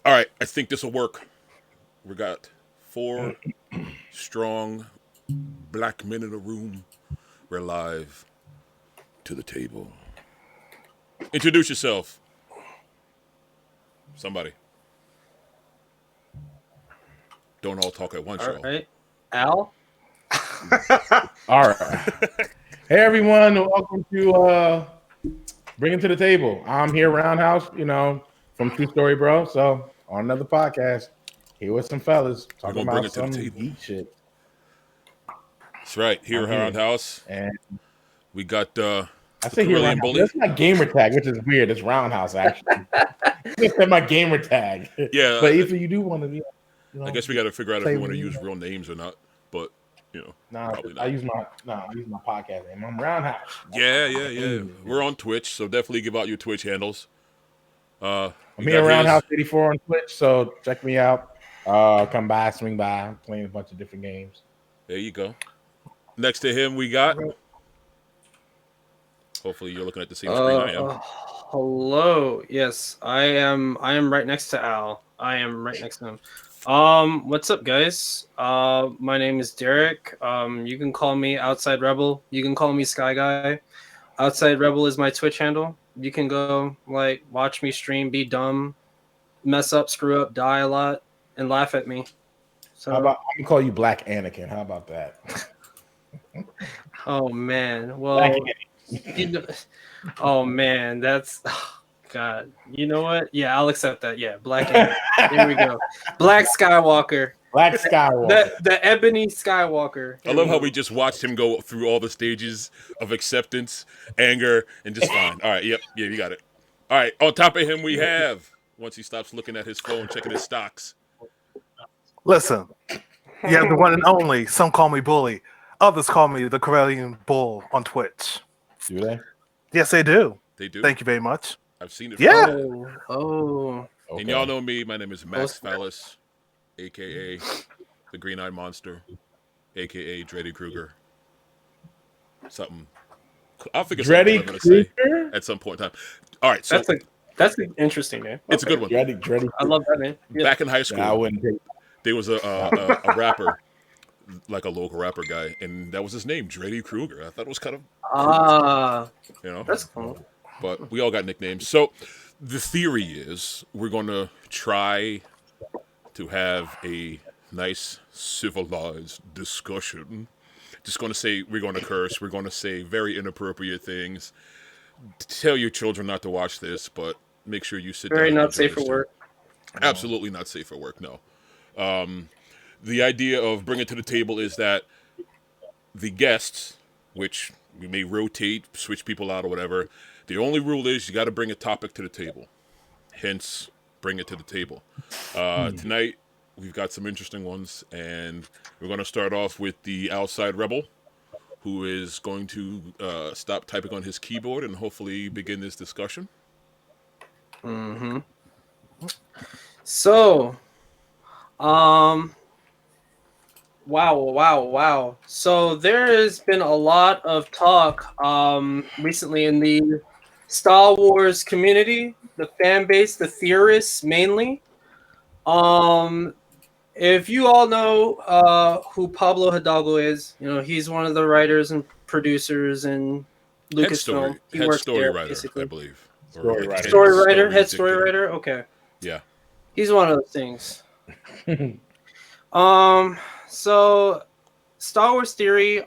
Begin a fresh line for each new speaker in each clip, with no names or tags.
All right, I think this will work. We got four strong black men in a room. We're live to the table. Introduce yourself. Somebody. Don't all talk at once,
All
y'all.
right. Al?
All right. Hey, everyone. Welcome to Bring It to the Table. I'm here, Roundhouse, from True Story Bro. So, on another podcast, here with some fellas
We're
talking
gonna bring
about
it to the
some
table.
geek shit.
That's right. Here
I'm
around
here.
house,
And
we got
I
the
say here,
Corellian
Roundhouse.
bully.
That's my gamer tag, which is weird. It's Roundhouse, actually. That's my gamer tag.
Yeah,
But if you do want to be,
I guess we got to figure out if
say
we want to
me.
use real names or not. But probably
I
not.
use my podcast name. I'm Roundhouse.
Yeah. We're on Twitch, so definitely give out your Twitch handles. We
I'm here
got
around
his.
House 84 on Twitch, so check me out. Come by, swing by. I'm playing a bunch of different games.
There you go. Next to him, we got. Hopefully, you're looking at the same screen I am.
Hello. Yes, I am. I am right next to Al. I am right next to him. What's up, guys? My name is Derek. You can call me Outside Rebel. You can call me Sky Guy. Outside Rebel is my Twitch handle. You can go watch me stream, be dumb, mess up, screw up, die a lot, and laugh at me. So,
How about I can call you Black Anakin? How about that?
oh man,
Black
well, you know, oh man, that's God. You know what? Yeah, I'll accept that. Yeah, Black Anakin. There we go. Black Skywalker.
Black Skywalker.
The Ebony Skywalker.
I love how we just watched him go through all the stages of acceptance, anger, and just fine. All right, yeah, you got it. All right, on top of him, we have, once he stops looking at his phone, checking his stocks.
Listen, you have the one and only. Some call me Bully. Others call me the Corellian Bull on Twitch.
Do they?
Yes, they do.
They do.
Thank you very much.
I've seen it.
Yeah.
Oh.
Okay.
And y'all know me. My name is Max Phallus, a.k.a. the Green-Eyed Monster, a.k.a. Dreddy Kruger. Something. I'll figure something I'm going to say at some point in time. All right, so
that's an interesting name.
It's a good one.
Dreddy.
I love that name. Yeah.
Back in high school,
I wouldn't take.
there was a rapper, like a local rapper guy, and that was his name, Dreddy Kruger. I thought it was kind of cool,
that's cool.
But we all got nicknames. So the theory is we're going to try to have a nice civilized discussion. Just going to say we're going to curse. We're going to say very inappropriate things. Tell your children not to watch this, but make sure you sit down.
Very
and
not
enjoy
safe
this
for
too.
work.
Absolutely not safe for work. No. The idea of bringing to the table is that the guests, which we may rotate, switch people out or whatever, the only rule is you got to bring a topic to the table. Hence, bring it to the table. Tonight, we've got some interesting ones, and we're going to start off with the Outside Rebel, who is going to stop typing on his keyboard and hopefully begin this discussion.
Mm-hmm. So, wow. So there has been a lot of talk recently in the Star Wars community, the fan base, the theorists mainly. If you all know who Pablo Hidalgo is, he's one of the writers and producers in Lucasfilm. He works
story
there,
writer,
basically.
I believe.
Story writer.
Head story writer. Okay.
Yeah.
He's one of those things. So Star Wars theory.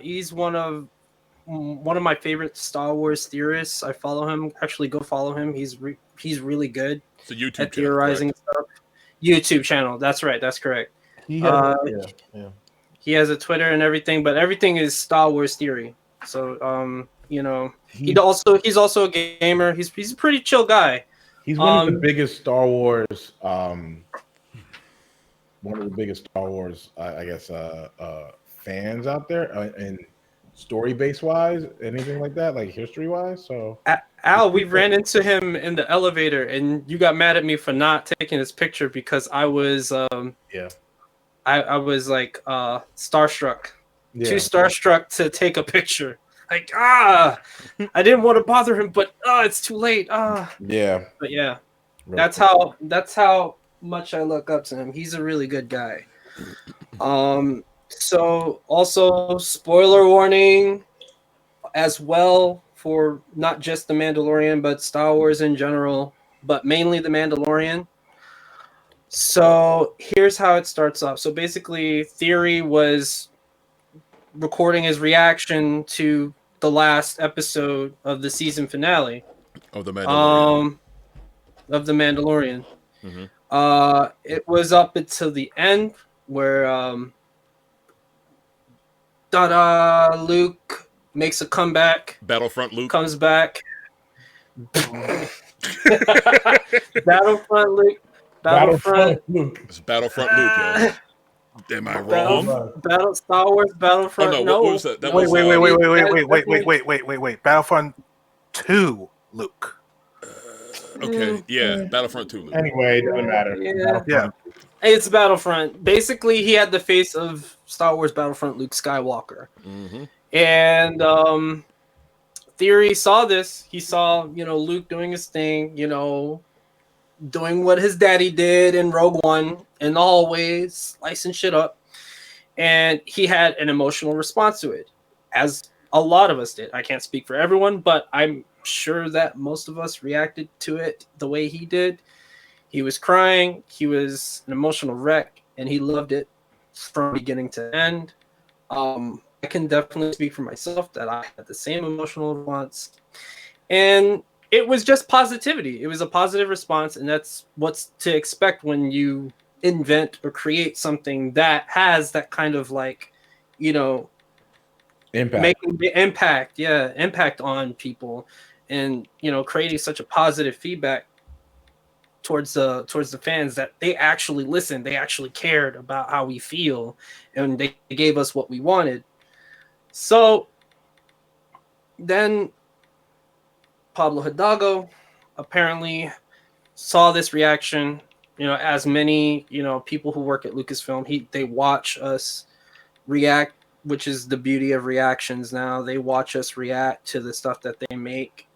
He's one of my favorite Star Wars theorists. I follow him. Actually, go follow him. He's really good
It's a YouTube
at
channel,
theorizing stuff. YouTube channel. That's right. That's correct.
He has,
He has a Twitter and everything, but everything is Star Wars theory. So he's also a gamer. He's a pretty chill guy.
He's one of the biggest Star Wars. One of the biggest Star Wars, I guess, fans out there, and story base wise, anything like that, like history wise. So
Al, we ran into him in the elevator, and you got mad at me for not taking his picture because I was I was like starstruck, too starstruck to take a picture. Like I didn't want to bother him, but it's too late.
Yeah.
But yeah. That's how much I look up to him. He's a really good guy. So also spoiler warning as well for not just the Mandalorian but Star Wars in general, but mainly the Mandalorian. So here's how it starts off. So basically, Theory was recording his reaction to the last episode of the season finale
of the Mandalorian.
Of the Mandalorian.
Mm-hmm.
It was up until the end where Luke makes a comeback.
Battlefront Luke
comes back. Battlefront Luke.
Luke.
It's Battlefront Luke, yo. Am I wrong?
Star Wars Battlefront.
Oh no, what was that?
Wait. Battlefront 2, Luke.
Okay, yeah, Battlefront 2, Luke.
Anyway, it doesn't matter.
Yeah. It's Battlefront. Basically, he had the face of Star Wars Battlefront Luke Skywalker.
Mm-hmm.
And Theory saw this. He saw, Luke doing his thing, doing what his daddy did in Rogue One in the hallways, slicing shit up. And he had an emotional response to it, as a lot of us did. I can't speak for everyone, but I'm sure that most of us reacted to it the way he did. He was crying. He was an emotional wreck, and he loved it from beginning to end. I can definitely speak for myself that I had the same emotional response. And it was just positivity. It was a positive response, and that's what's to expect when you invent or create something that has that kind of
impact.
Making the impact on people, and creating such a positive feedback towards the fans that they actually listened, they actually cared about how we feel, and they gave us what we wanted. So then Pablo Hidalgo apparently saw this reaction, as many, people who work at Lucasfilm, they watch us react, which is the beauty of reactions now. They watch us react to the stuff that they make.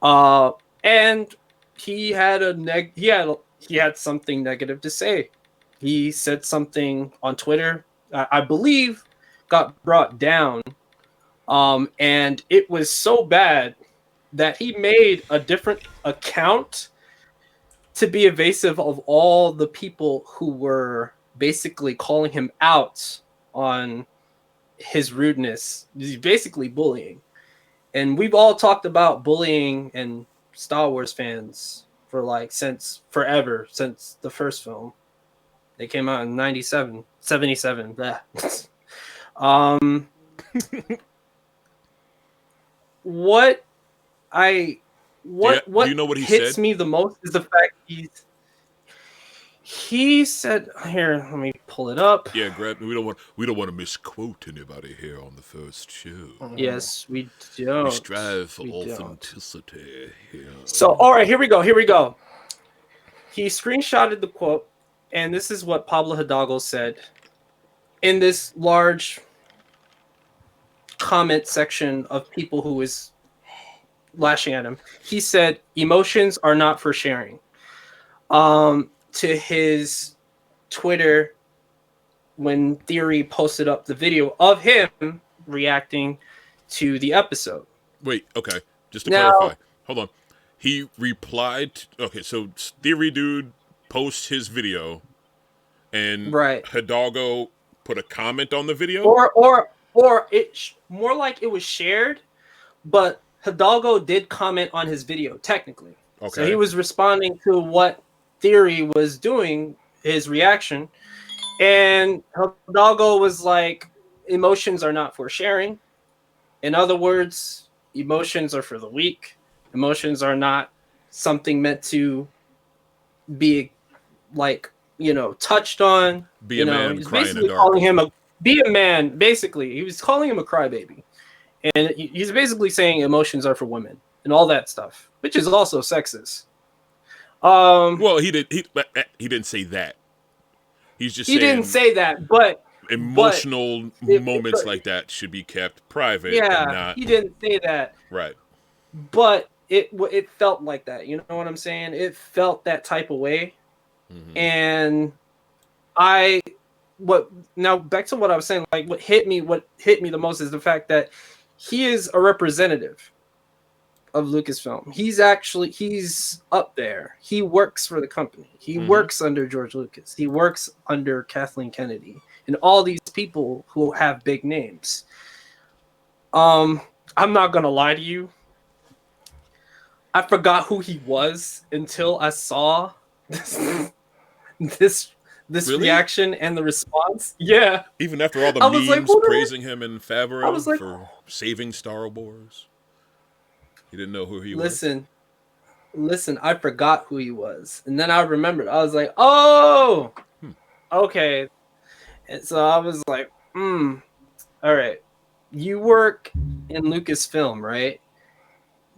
And he had he had something negative to say. He said something on Twitter, I believe got brought down. And it was so bad that he made a different account to be evasive of all the people who were basically calling him out on his rudeness. He's basically bullying. And we've all talked about bullying and Star Wars fans for since forever, since the first film. They came out in 77. Blah. What
do you know what he
hits
said?
me the most is the fact he said, here, let me pull it up.
Yeah, Greg, we don't want to misquote anybody here on the first show.
Yes, we don't.
We strive for authenticity here.
So, all right, here we go. He screenshotted the quote, and this is what Pablo Hidalgo said in this large comment section of people who was lashing at him. He said, "Emotions are not for sharing." To his Twitter, when Theory posted up the video of him reacting to the episode.
Wait, okay. Just to clarify. Hold on. He replied. Okay, so Theory Dude posts his video, and Hidalgo put a comment on the video?
Or it more like it was shared, but Hidalgo did comment on his video, technically. Okay. So he was responding to what Theory was doing, his reaction, and Hidalgo was like, emotions are not for sharing. In other words, emotions are for the weak. Emotions are not something meant to be touched on.
Be a man,
he's
cry
basically
in the dark.
calling him be a man. Basically, he was calling him a crybaby, and he's basically saying emotions are for women and all that stuff, which is also sexist.
Well, he didn't say that. He's just saying
didn't say that, but
emotional moments like that should be kept private.
Yeah,
and not,
he didn't say that.
Right.
But it felt like that. You know what I'm saying? It felt that type of way. And I what now back to what I was saying, like what hit me the most is the fact that he is a representative of Lucasfilm. He's up there. He works for the company. He works under George Lucas. He works under Kathleen Kennedy and all these people who have big names. I'm not gonna lie to you. I forgot who he was until I saw this
Really?
reaction and the response. Yeah.
Even after all the
I was like,
memes
who the
praising him in Favreau
I was like-
for saving Star Wars, you didn't know who he was?
Listen, I forgot who he was. And then I remembered. I was like, oh, okay. And so I was like, all right. You work in Lucasfilm, right?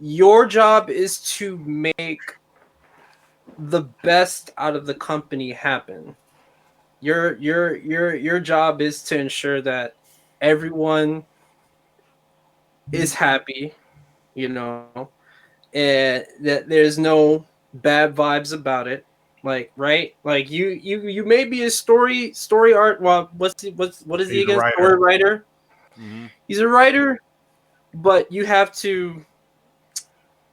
Your job is to make the best out of the company happen. Your job is to ensure that everyone is happy, you know, and that there's no bad vibes about it. Like, right? Like you may be a story art. Well, what is he
He's a
again?
writer.
Story writer.
Mm-hmm.
He's a writer, but you have to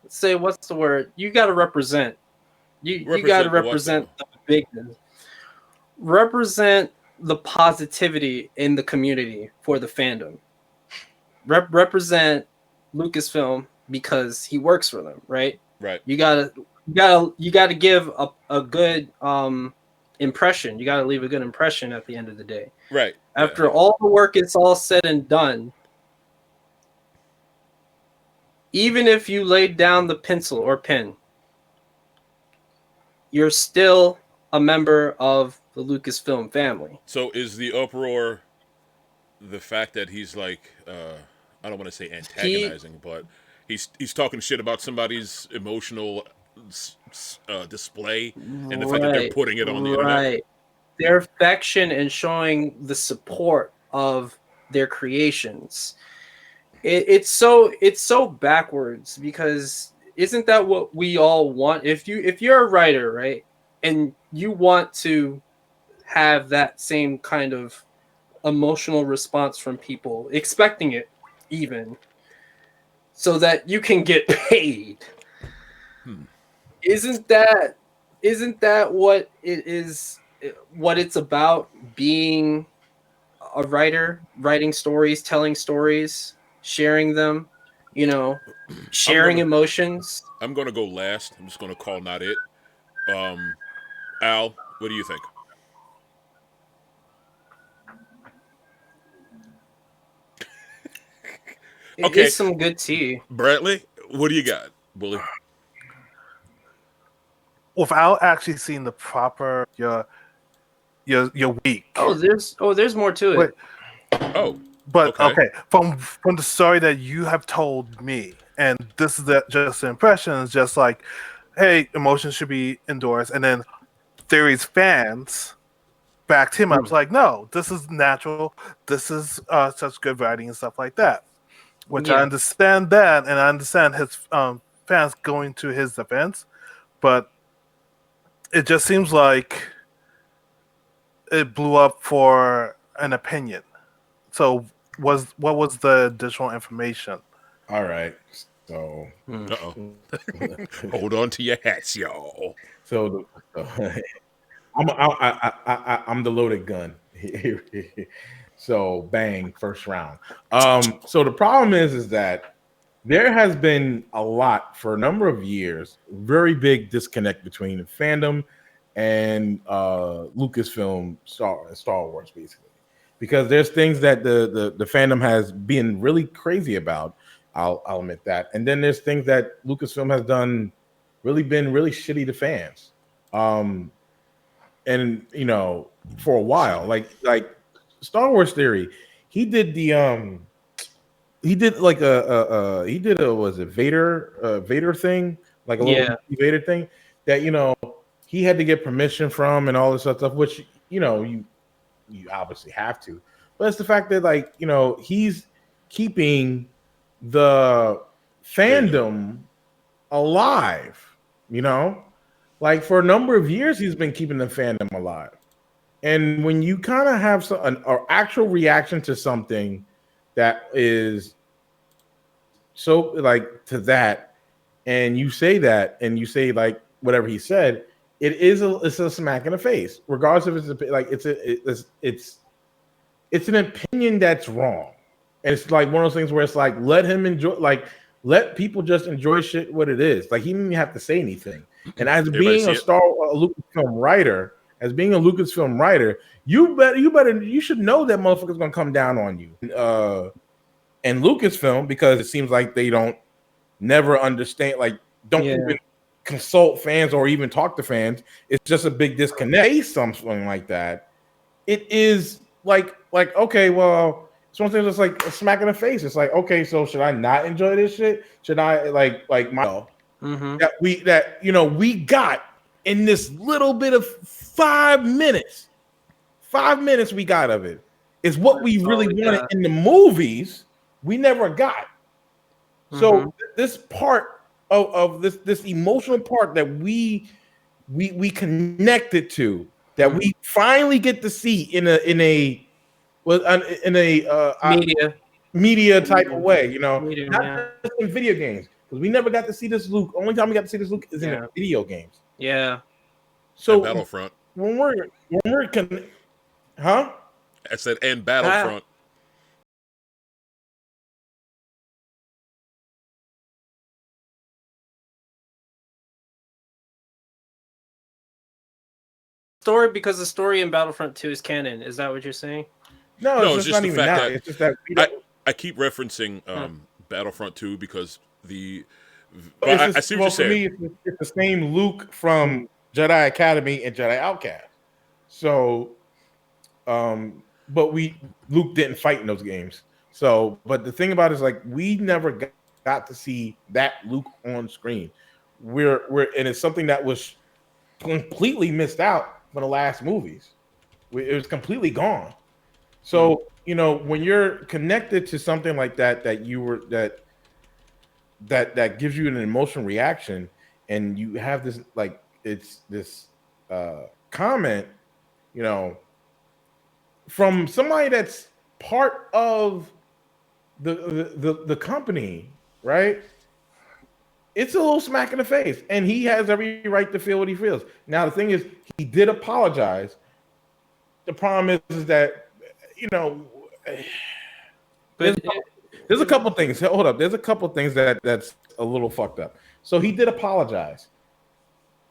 say, what's the word? You got to represent. You got to represent the bigness. Represent the positivity in the community for the fandom. Represent Lucasfilm because he works for them, right?
Right.
You gotta give a good impression. You gotta leave a good impression at the end of the day.
Right.
After all the work is all said and done, even if you laid down the pencil or pen, you're still a member of the Lucasfilm family.
So is the uproar the fact that he's like, I don't want to say antagonizing, but he's talking shit about somebody's emotional display, and the fact that they're putting it on the internet?
Their affection and showing the support of their creations. It's so backwards, because isn't that what we all want? If you're a writer, right, and you want to have that same kind of emotional response from people, expecting it even, so that you can get paid. Isn't that what it is? What it's about, being a writer, writing stories, telling stories, sharing them, sharing emotions.
I'm gonna go last. I'm just gonna call not it. Al, what do you think?
It is some good tea.
Bradley, what do you got, bully?
Without actually seeing the proper your week.
There's more to it.
But okay, from the story that you have told me, and this is just the impression, is just like, hey, emotions should be endorsed, and then Theory's fans backed him up. It's like, no, this is natural. This is such good writing and stuff like that. Which I understand that, and I understand his fans going to his defense, but it just seems like it blew up for an opinion. So what was the additional information?
All right. So
hold on to your hats, y'all.
So I'm the loaded gun. So bang, first round. So the problem is that there has been a lot for a number of years, very big disconnect between the fandom and Lucasfilm Star Wars, basically. Because there's things that the fandom has been really crazy about. I'll admit that. And then there's things that Lucasfilm has been really shitty to fans. And for a while, like Star Wars Theory, he did the he did a was it Vader thing, like a little Vader thing that he had to get permission from and all this other stuff, which you obviously have to, but it's the fact that he's keeping the fandom alive. You know, like for a number of years, he's been keeping the fandom alive. And when you kind of have an actual reaction to something that is so like to that, and you say that, and you say like whatever he said, it's a smack in the face, regardless if it's like it's an opinion that's wrong, and it's like one of those things where it's like let him enjoy, like let people just enjoy shit what it is. Like he didn't even have to say anything. And as
Everybody
being
see
a
it?
Lucasfilm writer, you should know that motherfucker's gonna come down on you. And Lucasfilm, because it seems like they don't never understand, like don't even consult fans or even talk to fans. It's just a big disconnect. Something like that. It is like okay, well, it's one thing that's like a smack in the face. It's like, okay, so should I not enjoy this shit? Should I like my that we got in this little bit of 5 minutes? 5 minutes we got of it is what we really wanted in the movies. We never got. So this part of this emotional part that we connected to, that we finally get to see in a media type of way, not just in video games, because we never got to see this Luke. Only time we got to see this Luke is in the video games.
Yeah.
So
and Battlefront.
when we're
I said and Battlefront.
Story, because the story in Battlefront 2 is canon. Is that what you're saying?
No, it's just the fact that it's just that
I keep referencing Battlefront 2 because I see what you're saying.
For me, it's the same Luke from Jedi Academy and Jedi Outcast. So, but Luke didn't fight in those games. So, but the thing about it is, like, we never got to see that Luke on screen. And it's something that was completely missed out from the last movies. It was completely gone. So, when you're connected to something like that, that gives you an emotional reaction, and you have this, like, it's this comment, from somebody that's part of the company, right? It's a little smack in the face, and he has every right to feel what he feels. Now, the thing is, he did apologize. The problem is that, there's a couple things. Hold up. There's a couple things that's a little fucked up. So he did apologize.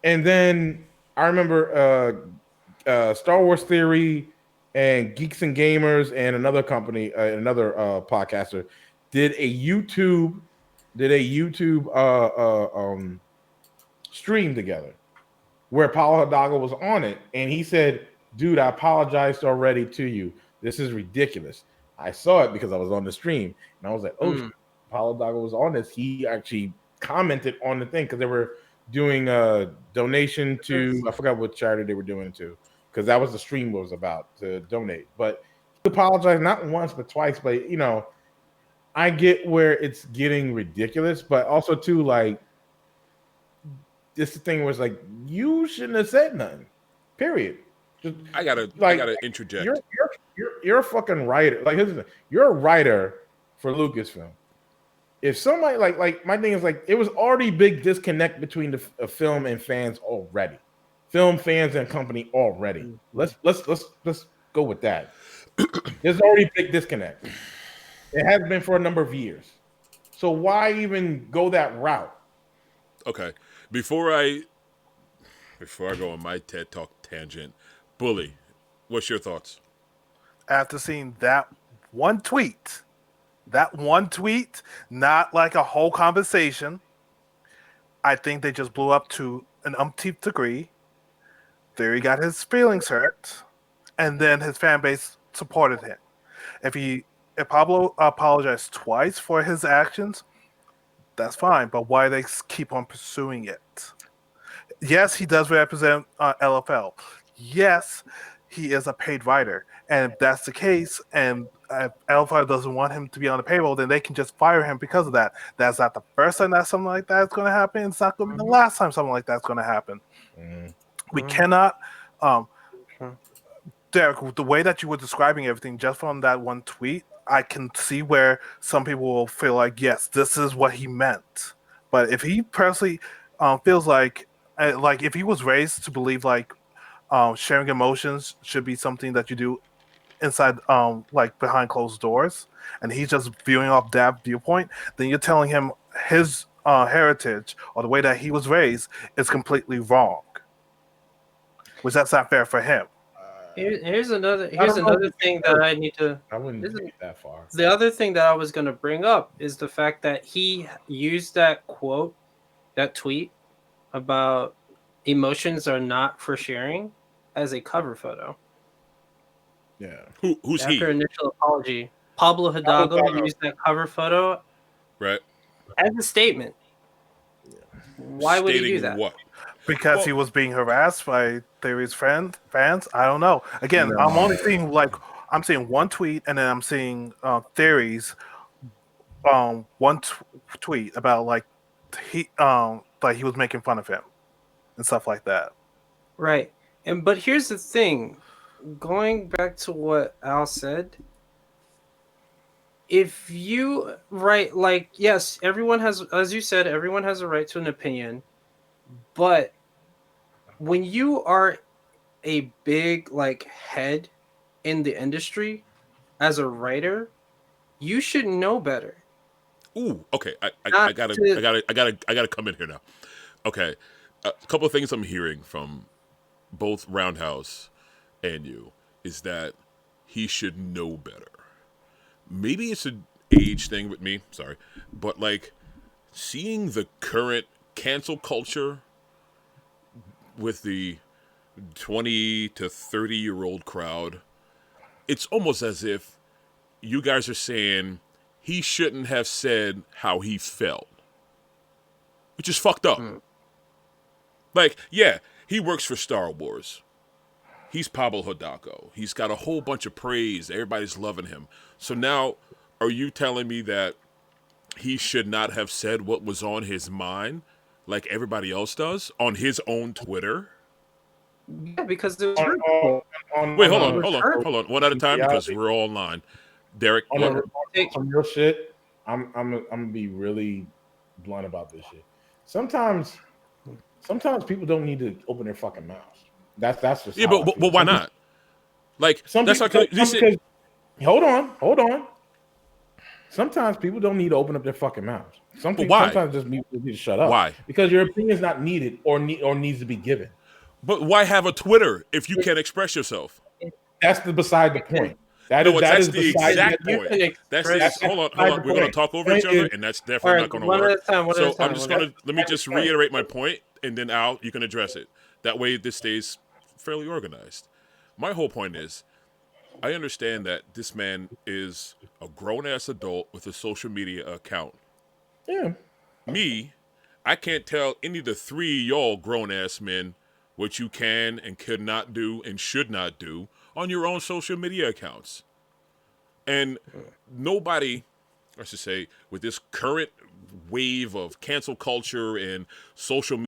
And then I remember Star Wars Theory and Geeks and Gamers and another company, another podcaster, did a YouTube stream together where Paulo Hidalgo was on it, and he said, "Dude, I apologized already to you. This is ridiculous." I saw it because I was on the stream, and I was like, "Oh, shit. Paulo Hidalgo was on this." He actually commented on the thing because they were doing a donation to, I forgot what charity they were doing it to, because that was the stream was about, to donate. But he apologized not once but twice. But I get where it's getting ridiculous, but also too, like, this thing was like, you shouldn't have said nothing. Period.
I gotta interject.
You're a fucking writer. Like, you're a writer for Lucasfilm. If somebody like my thing is, like, it was already big disconnect between the film and fans already. Film fans and company already. Let's go with that. There's already a big disconnect. It has been for a number of years. So why even go that route?
Okay. Before I go on my TED Talk tangent, Bully, what's your thoughts?
After seeing that one tweet, not like a whole conversation, I think they just blew up to an umpteenth degree. Theory got his feelings hurt, and then his fan base supported him. If Pablo apologized twice for his actions, that's fine, but why they keep on pursuing it? Yes, he does represent LFL. Yes, he is a paid writer. And if that's the case, and if Alpha doesn't want him to be on the payroll, then they can just fire him because of that. That's not the first time that something like that is going to happen. It's not going to be the last time something like that's going to happen. We cannot. Derek, the way that you were describing everything just from that one tweet, I can see where some people will feel like, yes, this is what he meant. But if he personally feels like if he was raised to believe like sharing emotions should be something that you do inside, like behind closed doors, and he's just viewing off that viewpoint, then you're telling him his heritage or the way that he was raised is completely wrong, which that's not fair for him.
Here's another thing that I need to.
I wouldn't take it that far.
The other thing that I was going to bring up is the fact that he used that quote, that tweet about emotions are not for sharing as a cover photo.
Yeah.
Who's he?
After initial apology, Pablo Hidalgo used that cover photo
Right.
as a statement. Why would he do that?
What?
Because he was being harassed by Theory's fans. I don't know. Again,
No.
I'm only seeing I'm seeing one tweet, and then I'm seeing Theory's one tweet about like he was making fun of him and stuff like that.
Right. But here's the thing. Going back to what Al said, if you yes, everyone has, as you said, everyone has a right to an opinion, but when you are a big head in the industry as a writer, you should know better.
Ooh, okay. I gotta come in here now. Okay, a couple of things I'm hearing from both Roundhouse and you is that he should know better. Maybe it's an age thing with me, sorry, but like seeing the current cancel culture with the 20 to 30-year-old crowd, it's almost as if you guys are saying he shouldn't have said how he felt, which is fucked up. Like, yeah, he works for Star Wars. He's Pablo Hidalgo. He's got a whole bunch of praise. Everybody's loving him. So now, are you telling me that he should not have said what was on his mind like everybody else does on his own Twitter?
Yeah, because it was
Wait, hold on. One at a time because we're all online. Derek,
on some real shit. I'm gonna be really blunt about this shit. Sometimes people don't need to open their fucking mouths. That's just
but why not? Like that's like
hold on. Sometimes people don't need to open up their fucking mouths.
Why?
Sometimes just need to shut up.
Why?
Because your opinion is not needed or needs to be given.
But why have a Twitter if you can't express yourself?
That's beside the point.
That's the exact point. Hold on. We're going to talk over each other, and that's definitely not going to work. So I'm just going to let me just reiterate my point, and then Al, you can address it. That way, this stays fairly organized. My whole point is, I understand that this man is a grown-ass adult with a social media account.
Yeah.
Me, I can't tell any of the three of y'all grown-ass men what you can and could not do and should not do on your own social media accounts. And nobody, I should say, with this current wave of cancel culture and social